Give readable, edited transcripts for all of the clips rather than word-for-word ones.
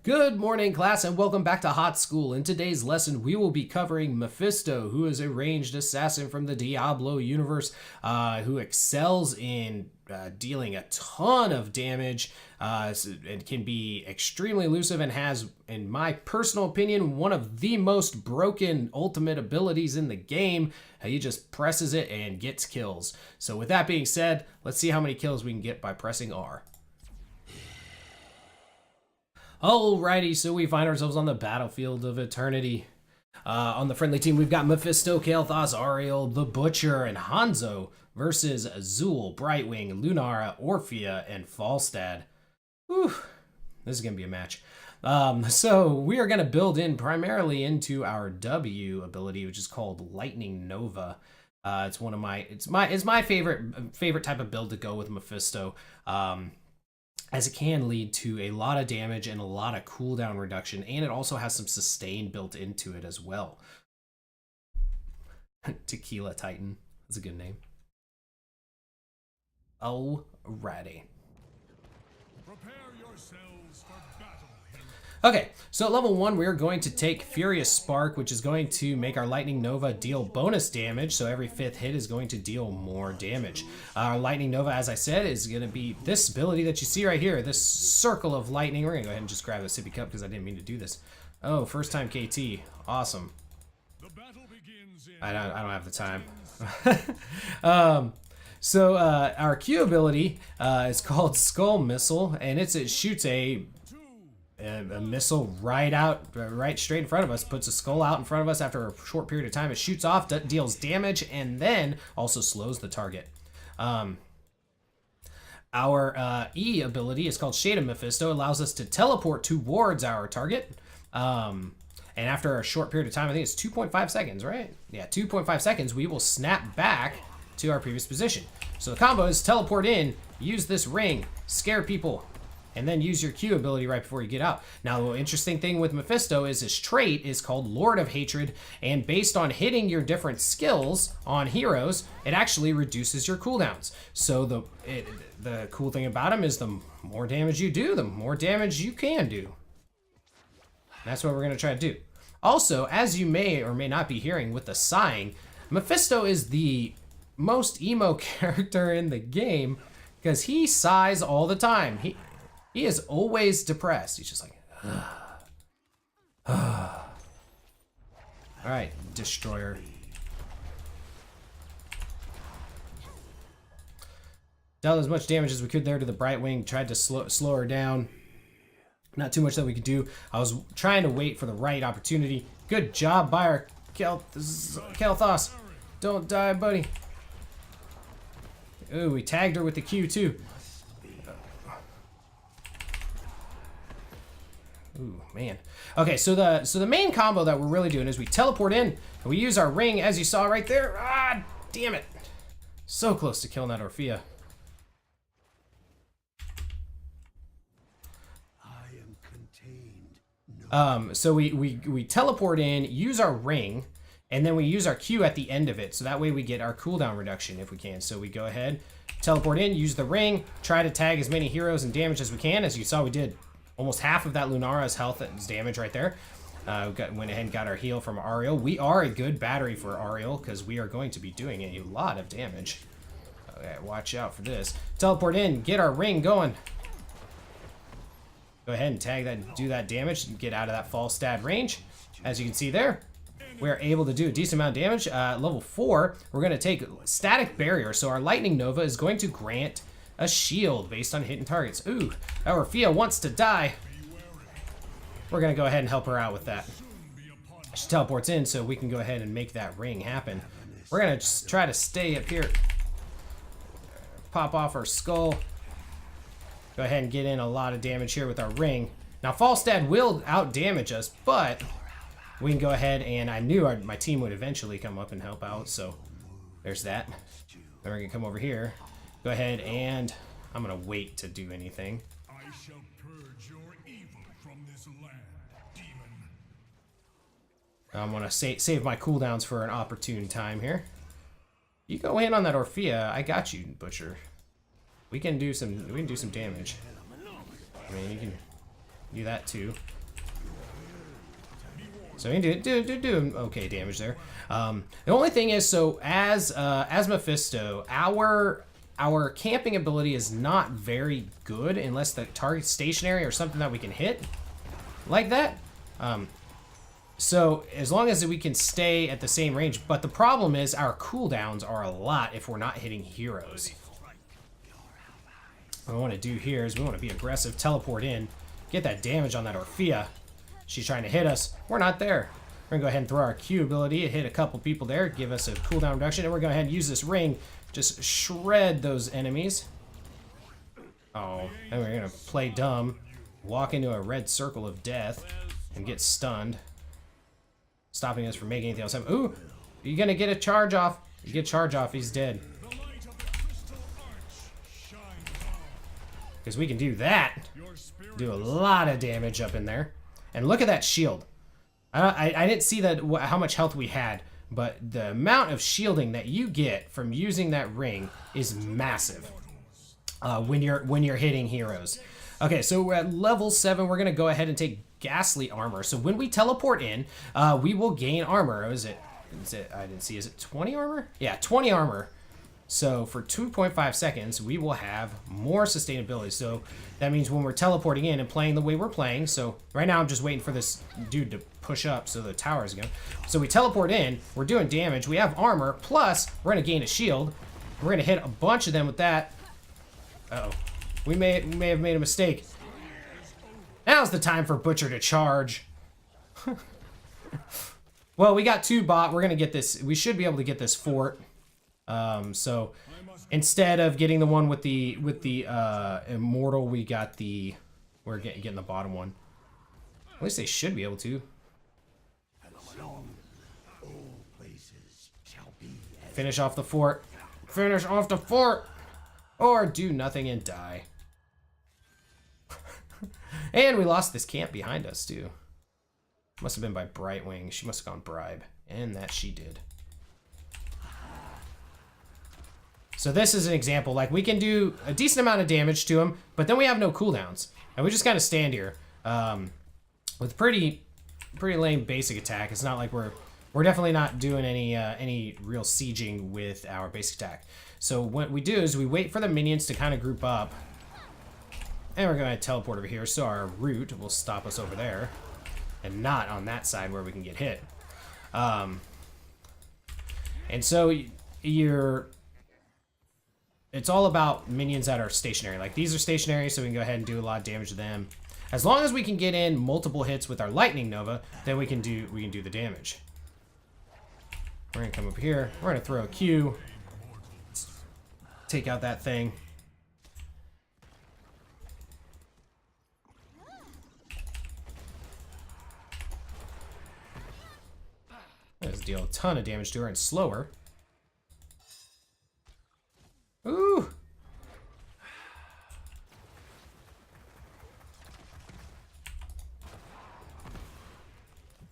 Good morning, class, and welcome back to Hot School. In today's lesson, we will be covering Mephisto, who is a ranged assassin from the Diablo universe, who excels in dealing a ton of damage, and can be extremely elusive, and has, in my personal opinion, one of the most broken ultimate abilities in the game. He just presses it and gets kills. So with that being said, let's see how many kills we can get by pressing R. Alrighty, so we find ourselves on the battlefield of eternity. On the friendly team, we've got Mephisto, Kael'thas, Ariel, the Butcher, and Hanzo versus Azul, Brightwing, Lunara, Orphea, and Falstad. Whew, this is going to be a match. So we are going to build in primarily into our W ability, which is called Lightning Nova. It's one of my favorite type of build to go with Mephisto. As it can lead to a lot of damage and a lot of cooldown reduction, and it also has some sustain built into it as well. Tequila Titan. That's a good name. Alrighty. Prepare yourselves for battle. Okay, so at level 1, we're going to take Furious Spark, which is going to make our Lightning Nova deal bonus damage, so every 5th hit is going to deal more damage. Our Lightning Nova, as I said, is going to be this ability that you see right here, this circle of lightning. We're going to go ahead and just grab a sippy cup because I didn't mean to do this. Oh, first time KT. Awesome. The battle begins in I don't have the time. So our Q ability is called Skull Missile, and it shoots a missile right straight in front of us, puts a skull out in front of us after a short period of time. It shoots off, deals damage, and then also slows the target. Our E ability is called Shade of Mephisto, allows us to teleport towards our target. And after a short period of time, I think it's 2.5 seconds, right? Yeah, 2.5 seconds, we will snap back to our previous position. So the combo is teleport in, use this ring, scare people, and then use your Q ability right before you get out. Now, the interesting thing with Mephisto is his trait is called Lord of Hatred, and based on hitting your different skills on heroes, it actually reduces your cooldowns. So the cool thing about him is the more damage you do, the more damage you can do. That's what we're going to try to do. Also, as you may or may not be hearing with the sighing, Mephisto is the most emo character in the game because he sighs all the time. He is always depressed. He's just like, all right, Destroyer. Dealt as much damage as we could there to the Brightwing. Tried to slow her down. Not too much that we could do. I was trying to wait for the right opportunity. Good job by our Kael'thas. Don't die, buddy. Ooh, we tagged her with the Q too. Ooh, man. Okay, so the main combo that we're really doing is we teleport in, and we use our ring, as you saw right there. Ah, damn it. So close to killing that Orphea. So we teleport in, use our ring, and then we use our Q at the end of it, so that way we get our cooldown reduction if we can. So we go ahead, teleport in, use the ring, try to tag as many heroes and damage as we can. As you saw, we did almost half of that Lunara's health and damage right there. Went ahead and got our heal from Ariel. We are a good battery for Ariel because we are going to be doing a lot of damage. Okay, watch out for this. Teleport in, get our ring going. Go ahead and tag that, do that damage, and get out of that Falstad range. As you can see there, we're able to do a decent amount of damage. Level 4, we're going to take Static Barrier. So our Lightning Nova is going to grant a shield based on hitting targets. Ooh, our Orphea wants to die. We're going to go ahead and help her out with that. She teleports in so we can go ahead and make that ring happen. We're going to just try to stay up here. Pop off our skull. Go ahead and get in a lot of damage here with our ring. Now, Falstad will out-damage us, but we can go ahead, and I knew my team would eventually come up and help out, so there's that. Then we're going to come over here. Go ahead, and I'm going to wait to do anything. I shall purge your evil from this land, demon. I'm going to save my cooldowns for an opportune time here. You go in on that Orphea. I got you, Butcher. We can do some damage. I mean, you can do that too. So we do okay damage there. The only thing is, so as Mephisto, our camping ability is not very good unless the target's stationary or something that we can hit like that. So as long as we can stay at the same range, but the problem is our cooldowns are a lot if we're not hitting heroes. What we want to do here is we want to be aggressive, teleport in, get that damage on that Orphea. She's trying to hit us. We're not there. We're going to go ahead and throw our Q ability, hit a couple people there, give us a cooldown reduction, and we're going to go ahead and use this ring, just shred those enemies. Oh, and we're going to play dumb, walk into a red circle of death, and get stunned, stopping us from making anything else happen. Ooh, you're going to get a charge off. You get a charge off, he's dead. Because we can do that, do a lot of damage up in there. And look at that shield. I didn't see that how much health we had, but the amount of shielding that you get from using that ring is massive when you're hitting heroes. Okay, so we're at level 7. We're gonna go ahead and take Ghastly armor. So when we teleport in, we will gain armor. Is it? I didn't see. Is it 20 armor? Yeah, 20 armor. So for 2.5 seconds, we will have more sustainability. So that means when we're teleporting in and playing the way we're playing, so right now I'm just waiting for this dude to push up so the tower is going. So we teleport in, we're doing damage, we have armor, plus we're going to gain a shield. We're going to hit a bunch of them with that. Uh-oh. We may have made a mistake. Now's the time for Butcher to charge. Well, we got 2 bot. We're going to get this. We should be able to get this fort. So instead of getting the one with the immortal, we got we're getting the bottom one. At least they should be able to. Finish off the fort. Finish off the fort! Or do nothing and die. And we lost this camp behind us, too. Must have been by Brightwing. She must have gone bribe. And that she did. So this is an example. Like, we can do a decent amount of damage to him, but then we have no cooldowns. And we just kind of stand here. With pretty lame basic attack. It's not like we're definitely not doing any real sieging with our basic attack. So what we do is we wait for the minions to kind of group up. And we're going to teleport over here, so our route will stop us over there. And not on that side where we can get hit. And so it's all about minions that are stationary. Like, these are stationary, so we can go ahead and do a lot of damage to them. As long as we can get in multiple hits with our Lightning Nova, then we can do the damage. We're going to come up here. We're going to throw a Q. Take out that thing. Let's deal a ton of damage to her and slow her. Ooh!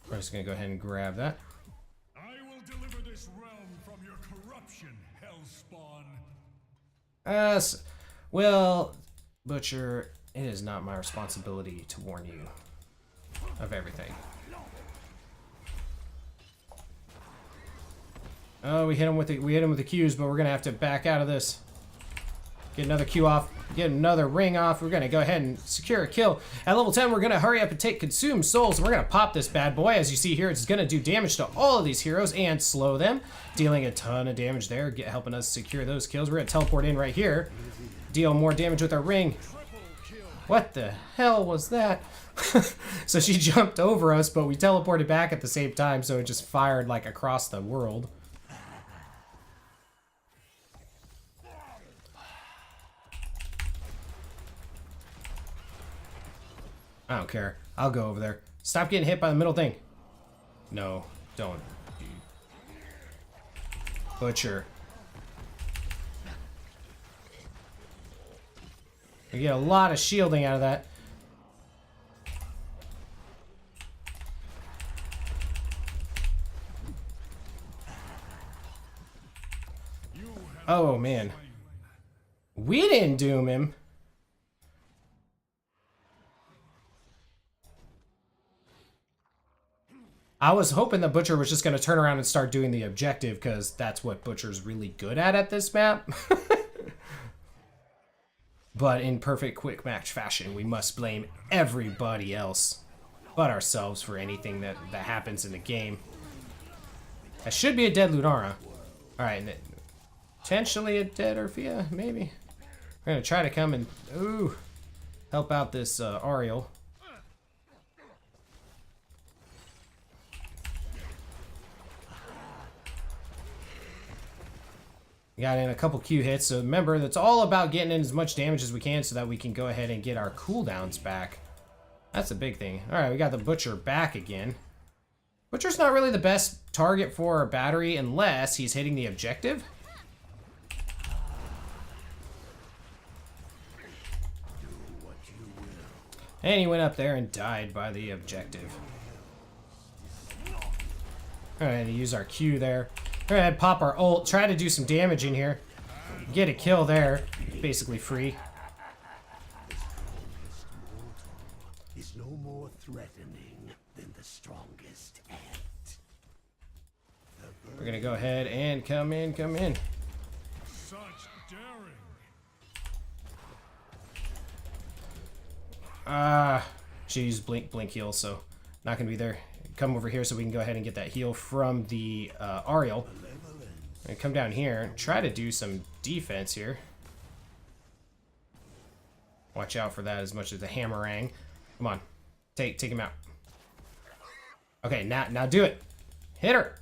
We're just gonna go ahead and grab that. I will deliver this realm from your corruption, Hellspawn. Well, Butcher, it is not my responsibility to warn you of everything. Oh, we hit him with the Qs, but we're gonna have to back out of this. Get another Q off, get another ring off. We're gonna go ahead and secure a kill. At level 10, we're gonna hurry up and take Consume Souls, and we're gonna pop this bad boy. As you see here, it's gonna do damage to all of these heroes and slow them, dealing a ton of damage there, helping us secure those kills. We're gonna teleport in right here, deal more damage with our ring. What the hell was that? So she jumped over us, but we teleported back at the same time, so it just fired like across the world. I don't care. I'll go over there. Stop getting hit by the middle thing. No, don't. Butcher. We get a lot of shielding out of that. Oh, man. We didn't doom him. I was hoping the Butcher was just going to turn around and start doing the objective, because that's what Butcher's really good at this map. But in perfect quick match fashion, we must blame everybody else but ourselves for anything that happens in the game. That should be a dead Lunara. Alright, potentially a dead Orphea, maybe. We're going to try to come and, ooh, help out this Ariel. Got in a couple Q hits, so remember, that's all about getting in as much damage as we can so that we can go ahead and get our cooldowns back. That's a big thing. Alright, we got the Butcher back again. Butcher's not really the best target for a battery unless he's hitting the objective. And he went up there and died by the objective. Alright, use our Q there. Alright, pop our ult, try to do some damage in here. Get a kill there. Basically free. Is no more threatening than the strongest ant. We're gonna go ahead and come in. Such daring. She used blink heal, so not gonna be there. Come over here so we can go ahead and get that heal from the Ariel. And come down here and try to do some defense here. Watch out for that as much as the hammerang. Come on, take him out. Okay, now do it. Hit her.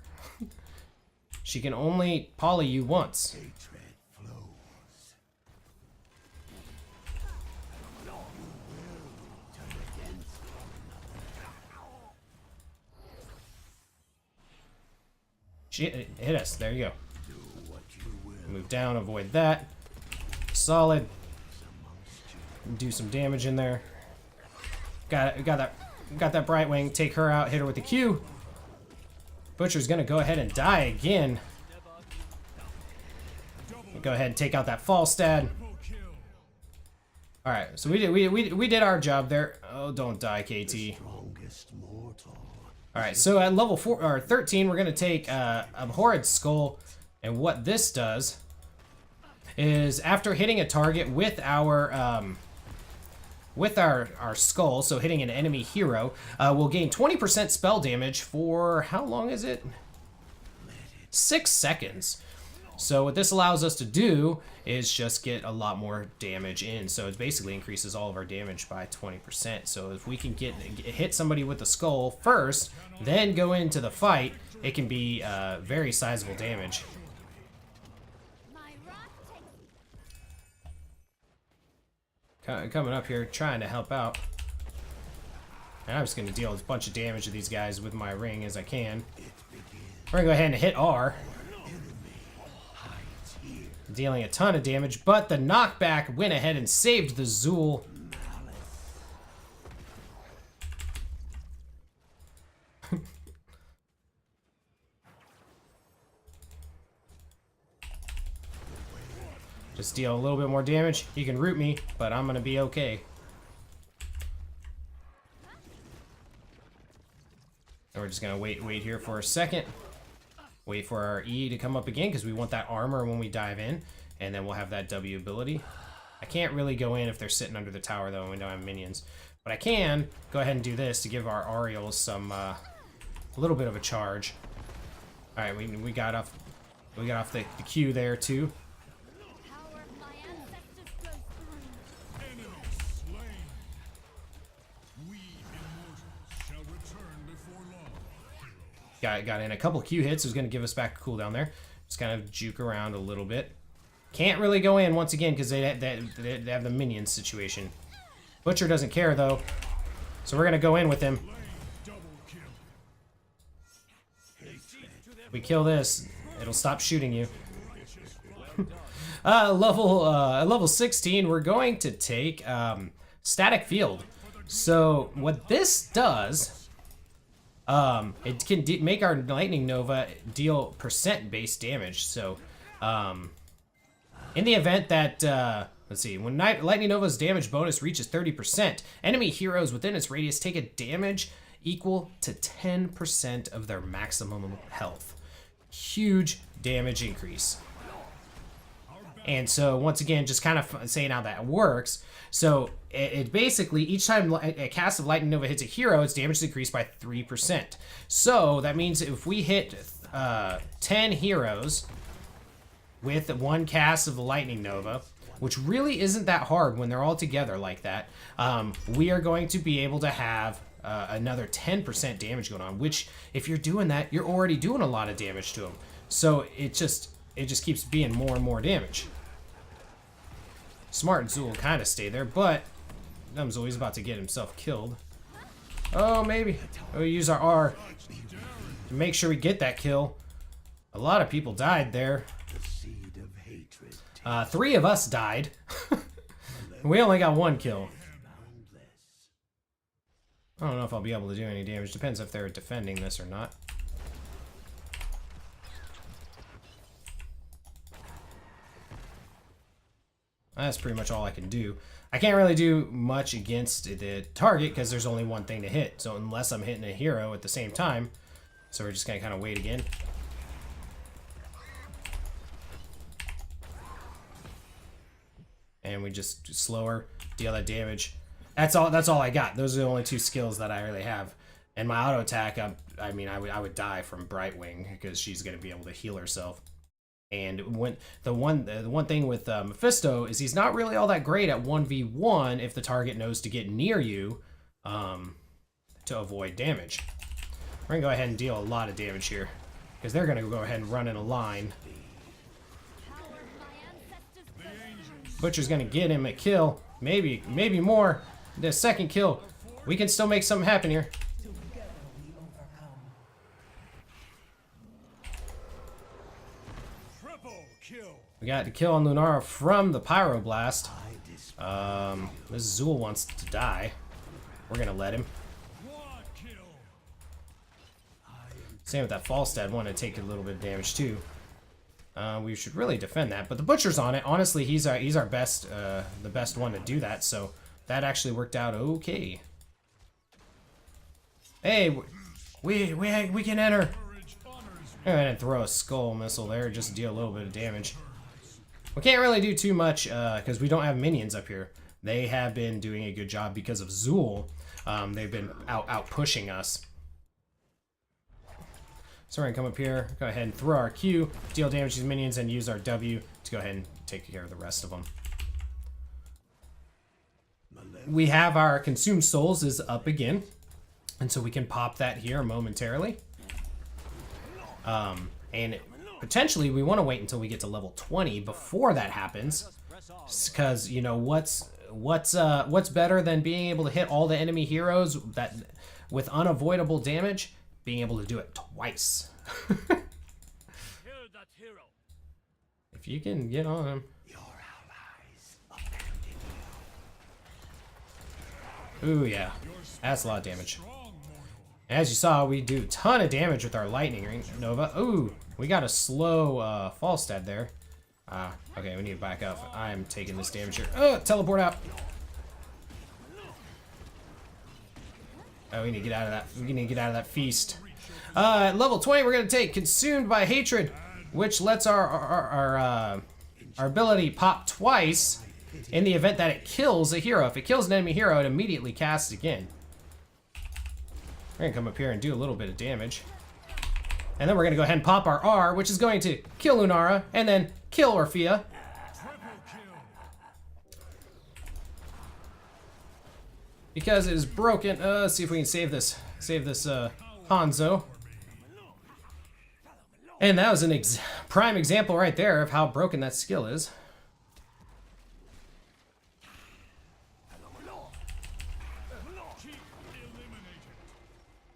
She can only poly you once. Hatred flows. She hit us. There you go. Move down, avoid that. Solid. Do some damage in there. Got that Brightwing. Take her out. Hit her with the Q. Butcher's gonna go ahead and die again. Go ahead and take out that Falstad. All right, so we did our job there. Oh, don't die, KT. All right, so at level 4 or 13, we're gonna take Abhorred Skull, and what this does is after hitting a target with our skull, so hitting an enemy hero, we'll gain 20% spell damage for how long is it? 6 seconds. So what this allows us to do is just get a lot more damage in. So it basically increases all of our damage by 20%. So if we can hit somebody with the skull first, then go into the fight, it can be very sizable damage. Coming up here, trying to help out. And I'm just going to deal a bunch of damage to these guys with my ring as I can. We're going to go ahead and hit R. Dealing a ton of damage, but the knockback went ahead and saved the Zool. Just deal a little bit more damage. You can root me, but I'm gonna be okay. And we're just gonna wait here for a second. Wait for our E to come up again because we want that armor when we dive in, and then we'll have that W ability. I can't really go in if they're sitting under the tower though, and we don't have minions. But I can go ahead and do this to give our Ariels some a little bit of a charge. All right, we got off the Q there too. Got in a couple Q hits. Who's going to give us back a cooldown there. Just kind of juke around a little bit. Can't really go in once again because they have the minions situation. Butcher doesn't care though, so we're going to go in with him. We kill this, it'll stop shooting you. Level 16, we're going to take Static Field. So what this does. It can make our Lightning Nova deal percent-based damage. So, in the event that, let's see, when Lightning Nova's damage bonus reaches 30%, enemy heroes within its radius take a damage equal to 10% of their maximum health. Huge damage increase. And so once again, just kind of saying how that works. So it basically, each time a cast of Lightning Nova hits a hero, its damage is increased by 3%. So that means if we hit 10 heroes with one cast of the Lightning Nova, which really isn't that hard when they're all together like that, we are going to be able to have another 10% damage going on, which if you're doing that, you're already doing a lot of damage to them. So it just keeps being more and more damage. Smart Zool will kind of stay there, but Dumb Zool's about to get himself killed. Oh, maybe. We'll use our R to make sure we get that kill. A lot of people died there. 3 of us died. We only got 1 kill. I don't know if I'll be able to do any damage. Depends if they're defending this or not. That's pretty much all I can do. I can't really do much against the target because there's only one thing to hit. So unless I'm hitting a hero at the same time. So we're just going to kind of wait again. And we just slower, deal that damage. That's all I got. Those are the only 2 skills that I really have. And my auto attack, I would die from Brightwing because she's going to be able to heal herself. And when the one thing with Mephisto is he's not really all that great at 1v1 if the target knows to get near you to avoid damage. We're gonna go ahead and deal a lot of damage here because they're gonna go ahead and run in a line. Butcher's gonna get him a kill, maybe more. The 2nd kill, we can still make something happen here. We got the kill on Lunara from the Pyroblast. This Zool wants to die. We're gonna let him. Same with that Falstad, wanted to take a little bit of damage too. We should really defend that, but the Butcher's on it. Honestly, he's our best, the best one to do that. So that actually worked out okay. Hey, we can enter. Go ahead and throw a skull missile there, just to deal a little bit of damage. We can't really do too much because we don't have minions up here. They have been doing a good job because of Zool. They've been out pushing us. So we're gonna come up here, go ahead and throw our Q, deal damage to these minions, and use our W to go ahead and take care of the rest of them. We have our Consumed Souls is up again, and so we can pop that here momentarily. And potentially we want to wait until we get to level 20 before that happens, because you know what's better than being able to hit all the enemy heroes that with unavoidable damage? Being able to do it twice. If you can get on him. Ooh yeah, that's a lot of damage. As you saw, we do a ton of damage with our Lightning Nova. Ooh, we got a slow Falstad there. Okay, we need to back up. I'm taking this damage here. Teleport out. Oh, we need to get out of that. We need to get out of that feast. At level 20, we're gonna take Consumed by Hatred, which lets our ability pop twice in the event that it kills a hero. If it kills an enemy hero, it immediately casts again. We're gonna come up here and do a little bit of damage. And then we're gonna go ahead and pop our R, which is going to kill Lunara and then kill Orphea. Because it is broken. Let's see if we can save this Hanzo. And that was an prime example right there of how broken that skill is.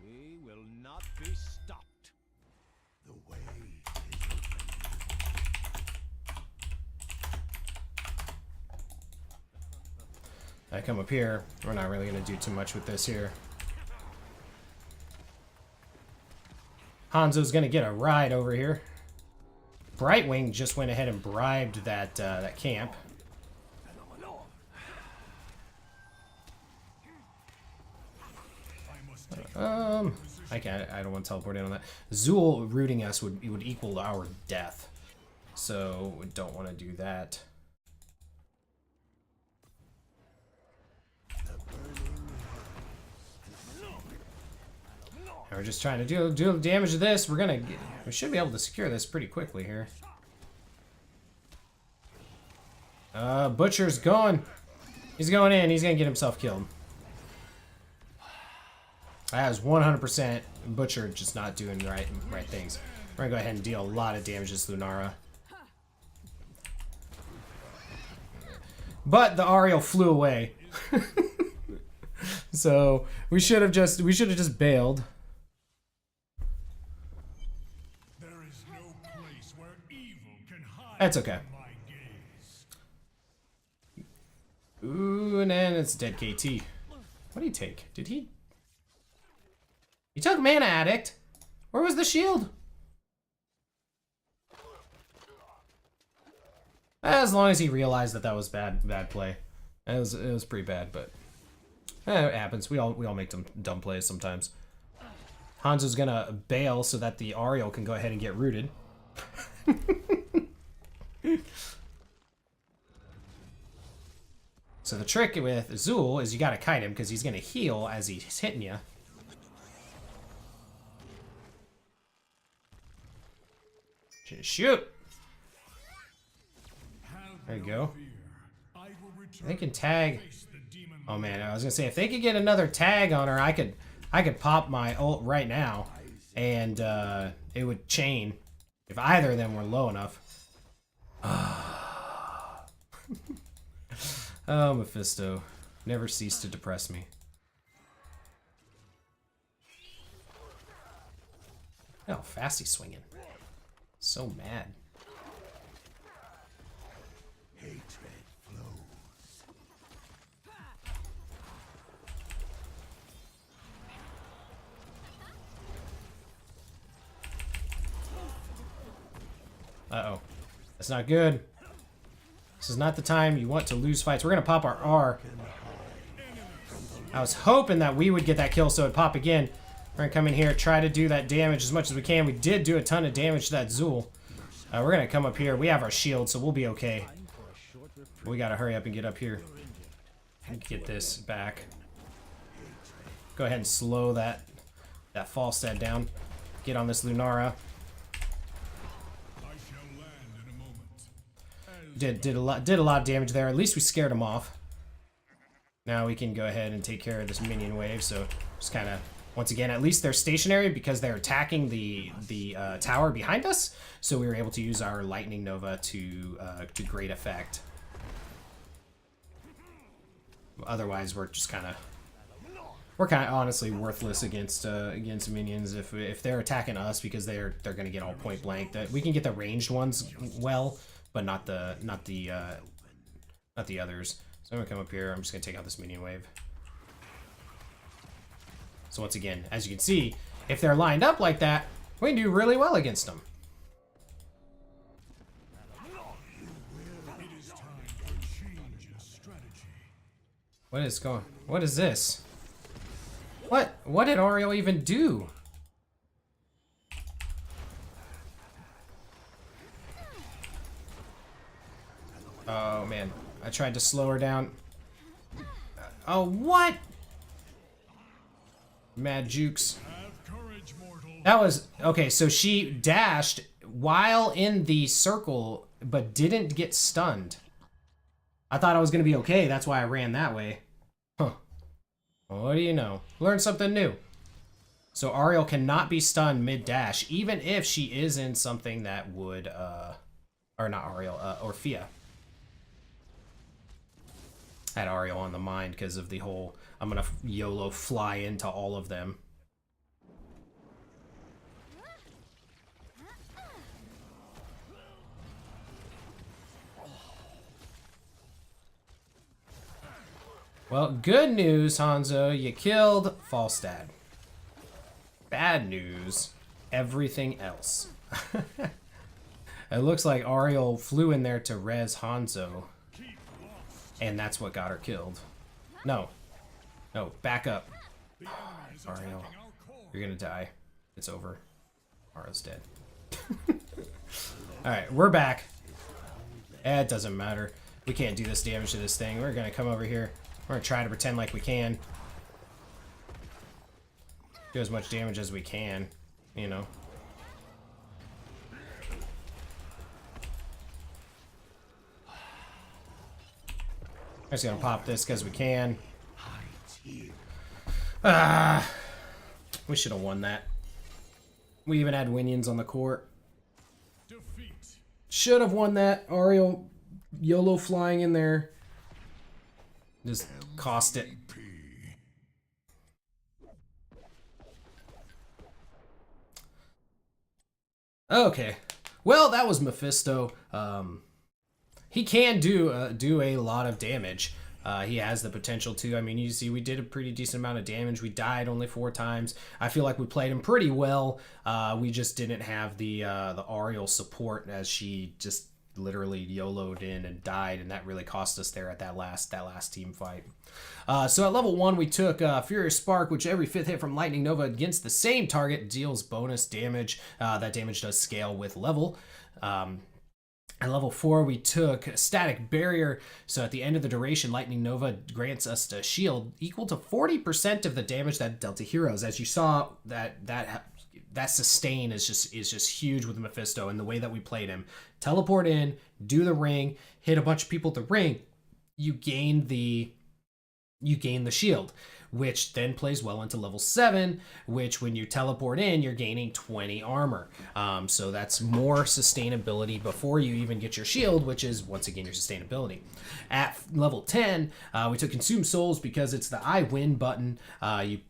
We will not be stopped. The way is open. I come up here. We're not really going to do too much with this here. Hanzo's going to get a ride over here. Brightwing just went ahead and bribed that camp. I can't. I don't want to teleport in on that. Zool rooting us would equal our death, so we don't want to do that. And we're just trying to do damage to this. We should be able to secure this pretty quickly here. Butcher's going. He's going in. He's gonna get himself killed. That was 100% Butcher just not doing the right things. We're gonna go ahead and deal a lot of damage to Lunara. But the Ariel flew away. So we should have just bailed. There is no place where evil can hide That's okay. from my gaze. Ooh, and then it's dead KT. What did he take? Did he? He took Mana Addict. Where was the shield? As long as he realized that was bad play. It was pretty bad, but it happens. We all make dumb plays sometimes. Hanzo's gonna bail so that the Ariel can go ahead and get rooted. So the trick with Zool is you gotta kite him because he's gonna heal as he's hitting you. Shoot! There you go. They can tag. Oh man, I was gonna say if they could get another tag on her, I could pop my ult right now, and it would chain if either of them were low enough. Oh, Mephisto, never cease to depress me. How fast he's swinging. So mad. Hatred flows. Uh-oh. That's not good. This is not the time you want to lose fights. We're gonna pop our R. I was hoping that we would get that kill so it'd pop again. We're gonna come in here, try to do that damage as much as we can. We did do a ton of damage to that Zool. We're gonna come up here. We have our shield, so we'll be okay. We gotta hurry up and get up here and get this back. Go ahead and slow that Falstad down. Get on this Lunara. I shall land in a moment. Did a lot of damage there. At least we scared him off. Now we can go ahead and take care of this minion wave. So just kind of, once again, at least they're stationary because they're attacking the tower behind us. So we were able to use our Lightning Nova to great effect. Otherwise, we're kind of honestly worthless against minions if they're attacking us because they're gonna get all point blank. That we can get the ranged ones well, but not the others. So I'm gonna come up here. I'm just gonna take out this minion wave. So once again, as you can see, if they're lined up like that, we can do really well against them. It is time for a change in strategy. What is this? What did Ariel even do? Oh man, I tried to slow her down. Oh, what? Mad jukes. Have courage, mortal. That was okay, so she dashed while in the circle but didn't get stunned. I thought I was gonna be okay, that's why I ran that way. Huh. What do you know? Learn something new. So Ariel cannot be stunned mid-dash, even if she is in something that would, or not Ariel, Orphea. Had Ariel on the mind because of the whole, I'm gonna YOLO fly into all of them. Well, good news, Hanzo, you killed Falstad. Bad news, everything else. It looks like Ariel flew in there to res Hanzo, and that's what got her killed. No, back up. The enemy is Ariel. attacking our You're gonna die. It's over. Mara's dead. Alright, we're back. It doesn't matter. We can't do this damage to this thing. We're gonna come over here. We're gonna try to pretend like we can. Do as much damage as we can, you know. I'm just gonna pop this because we can. We should have won that. We even had Winions on the court. Defeat. Should have won that. Ariel YOLO flying in there. Just cost it. Okay. Well, that was Mephisto. He can do a lot of damage. He has the potential to. I mean, you see, we did a pretty decent amount of damage. We died only 4 times. I feel like we played him pretty well. We just didn't have the Ariel support, as she just literally YOLO'd in and died, and that really cost us there at that last team fight. So at level 1, we took Furious Spark, which every 5th hit from Lightning Nova against the same target deals bonus damage. That damage does scale with level. At level 4, we took Static Barrier, so at the end of the duration, Lightning Nova grants us a shield equal to 40% of the damage that dealt to heroes. As you saw, that sustain is just huge with Mephisto, and the way that we played him. Teleport in, do the ring, hit a bunch of people at the ring, you gain the shield, which then plays well into level 7, which when you teleport in, you're gaining 20 armor. So that's more sustainability before you even get your shield, which is, once again, your sustainability. At level 10, we took Consume Souls because it's the I win button.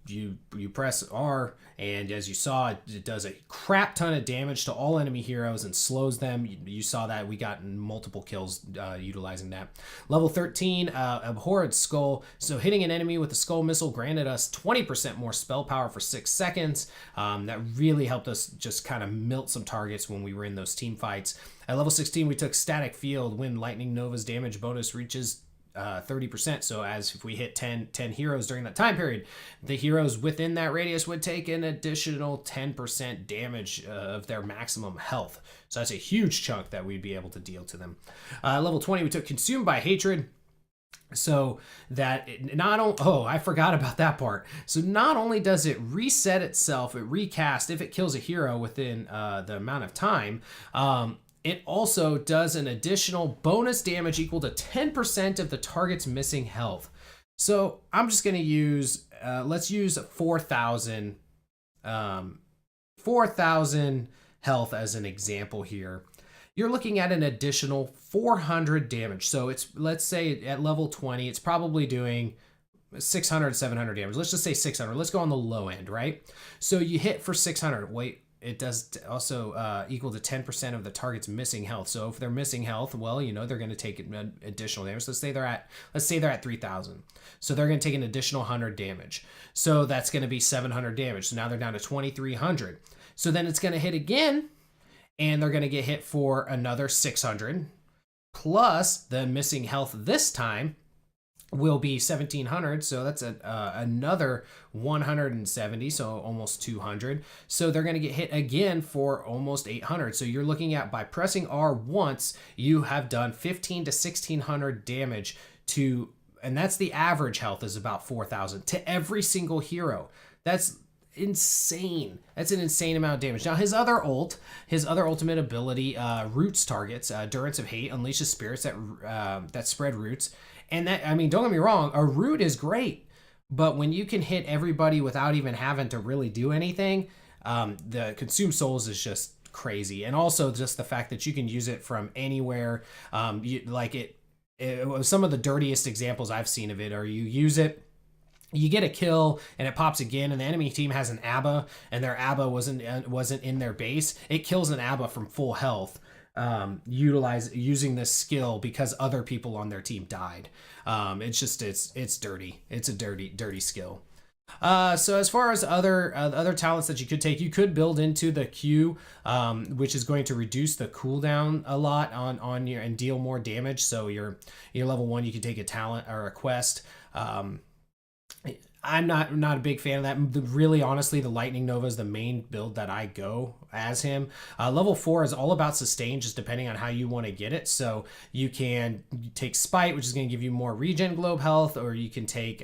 You press R, and as you saw, it does a crap ton of damage to all enemy heroes and slows them. You saw that. We got multiple kills utilizing that. Level 13, Abhorred Skull. So hitting an enemy with a Skull Missile granted us 20% more spell power for 6 seconds. That really helped us just kind of melt some targets when we were in those team fights. At level 16, we took Static Field when Lightning Nova's damage bonus reaches 30%. So as if we hit 10 heroes during that time period, the heroes within that radius would take an additional 10% damage of their maximum health. So that's a huge chunk that we'd be able to deal to them. Level 20, we took Consumed by Hatred. So that I forgot about that part. So not only does it reset itself, it recast if it kills a hero within the amount of time, it also does an additional bonus damage equal to 10% of the target's missing health. So I'm just going to use, let's use 4,000 health as an example here. You're looking at an additional 400 damage. So it's, let's say at level 20, it's probably doing 600, 700 damage. Let's just say 600. Let's go on the low end, right? So you hit for 600. Wait, it does also equal to 10% of the target's missing health. So if they're missing health, well, you know, they're going to take additional damage. So let's say they're at 3,000. So they're going to take an additional 100 damage. So that's going to be 700 damage. So now they're down to 2,300. So then it's going to hit again, and they're going to get hit for another 600, plus the missing health this time will be 1,700, so that's another 170, so almost 200. So they're going to get hit again for almost 800. So you're looking at, by pressing R once, you have done 1,500 to 1,600 damage to, and that's the average health is about 4,000 to every single hero. That's insane. That's an insane amount of damage. Now his other ultimate ability, roots targets, Durance of Hate, unleashes spirits that spread roots. And that, I mean, don't get me wrong, a root is great, but when you can hit everybody without even having to really do anything, the Consume Souls is just crazy. And also just the fact that you can use it from anywhere. Some of the dirtiest examples I've seen of it are you use it, you get a kill and it pops again, and the enemy team has an ABBA and their ABBA wasn't in their base. It kills an ABBA from full health, using this skill because other people on their team died. It's dirty. It's a dirty skill. So as far as other talents that you could take, you could build into the Q, which is going to reduce the cooldown a lot on your, and deal more damage. So your level 1, you can take a talent or a quest. I'm not a big fan of that. Really, honestly, the Lightning Nova is the main build that I go as him. Level 4 is all about sustain, just depending on how you want to get it. So you can take Spite, which is going to give you more regen globe health, or you can take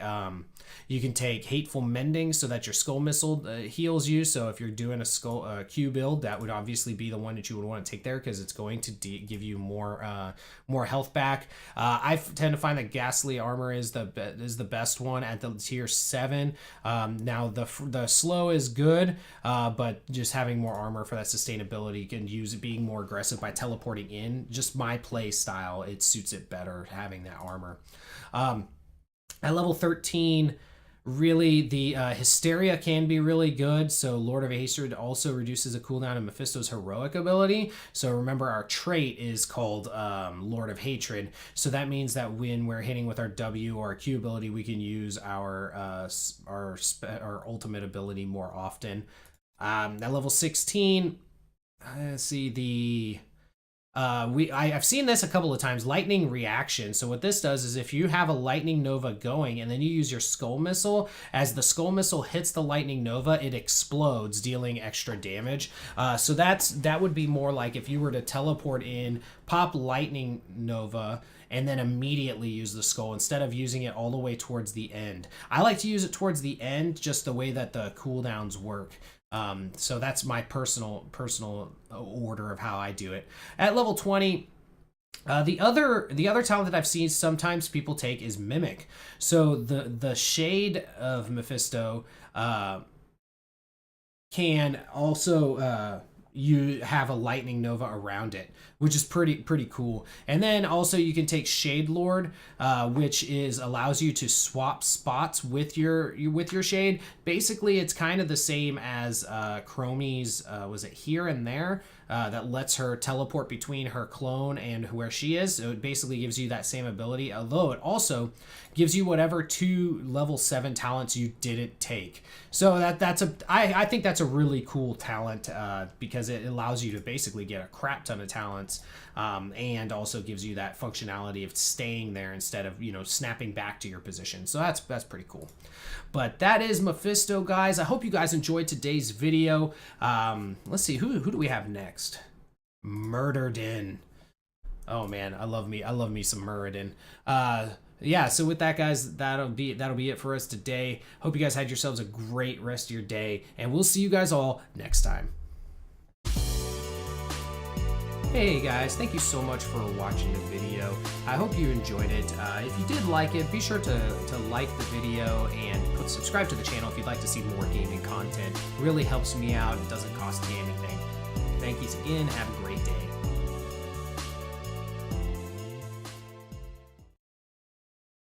Hateful Mending so that your Skull Missile heals you. So if you're doing a Skull Q build, that would obviously be the one that you would want to take there because it's going to give you more health back. I tend to find that Ghastly Armor is the best one at the tier 7. Now the slow is good, but just having more armor for that sustainability, can use it being more aggressive by teleporting in. Just my play style, it suits it better having that armor. At level 13, really the Hysteria can be really good. So Lord of Hatred also reduces the cooldown of Mephisto's heroic ability. So remember, our trait is called Lord of Hatred. So that means that when we're hitting with our W or our Q ability, we can use our ultimate ability more often. At level 16, let's see, I've seen this a couple of times, lightning reaction. So what this does is if you have a lightning nova going and then you use your skull missile, as the skull missile hits the lightning nova, it explodes, dealing extra damage. So that would be more like if you were to teleport in, pop lightning nova, and then immediately use the skull instead of using it all the way towards the end. I like to use it towards the end, just the way that the cooldowns work. So that's my personal order of how I do it. At level 20, the other talent that I've seen sometimes people take is Mimic. So the shade of Mephisto can also you have a lightning nova around it, which is pretty cool. And then also you can take Shade Lord, which allows you to swap spots with your shade. Basically, it's kind of the same as Chromie's was it Here and There, that lets her teleport between her clone and where she is. So it basically gives you that same ability, although it also gives you whatever 2 level 7 talents you didn't take. So I think that's a really cool talent, because it allows you to basically get a crap ton of talents, and also gives you that functionality of staying there instead of snapping back to your position. So that's pretty cool. But that is Mephisto, guys. I hope you guys enjoyed today's video. Let's see, who do we have next? Murderden. Oh man, I love me some Murderden. Yeah, so with that, guys, that'll be it for us today. Hope you guys had yourselves a great rest of your day, and we'll see you guys all next time. Hey guys, thank you so much for watching the video. I hope you enjoyed it. If you did like it, be sure to like the video and subscribe to the channel if you'd like to see more gaming content. It really helps me out. It doesn't cost me anything. Thank you again. Have a great day.